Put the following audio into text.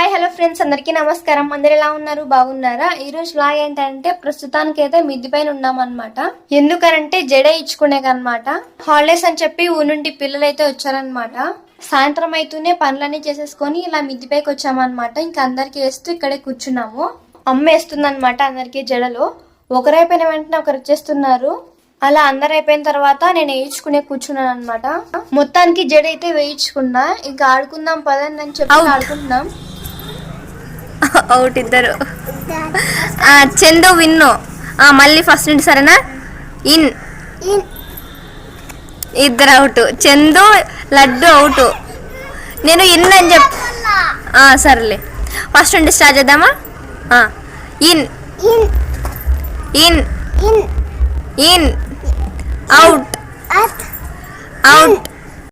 Hi hello friends, అందరికీ నమస్కారం. అందరు ఎలా ఉన్నారు? బాగున్నారా? ఈ రోజు వ్లాగ్ ఏంటంటే ప్రస్తుతానికి అయితే మిద్ది పైన ఉన్నామన్నమాట. ఎందుకనంటే జడ ఇచ్చుకునేకనమాట. హాలిడేస్ అని చెప్పి ఊరి నుండి పిల్లలు అయితే వచ్చారనమాట. సాయంత్రం అయితేనే పనులన్నీ చేసేసుకొని ఇలా మిద్ది పైకి వచ్చామన్నమాట. ఇంకా అందరికి వేస్తూ ఇక్కడే కూర్చున్నాము. అమ్మ వేస్తుందన్నమాట అందరికి జడలు. ఒకరైపోయిన వెంటనే ఒకరు వచ్చేస్తున్నారు. అలా అందరు అయిపోయిన తర్వాత నేను వేయించుకునే కూర్చున్నాను అనమాట. మొత్తానికి జడ అయితే వేయించుకున్నా. ఇంకా ఆడుకుందాం పదండి అని చెప్పి ఆడుకుంటున్నాం. అవుట్ ఇద్దరు. చందు విన్ను. మళ్ళీ ఫస్ట్ నుండి సరేనా? ఇన్ ఇద్దరు అవుట్. చందు లడ్డు అవుట్. నేను ఇన్ అని చెప్ సరేలే. ఫస్ట్ నుండి స్టార్ట్ చేద్దామా? In in in out out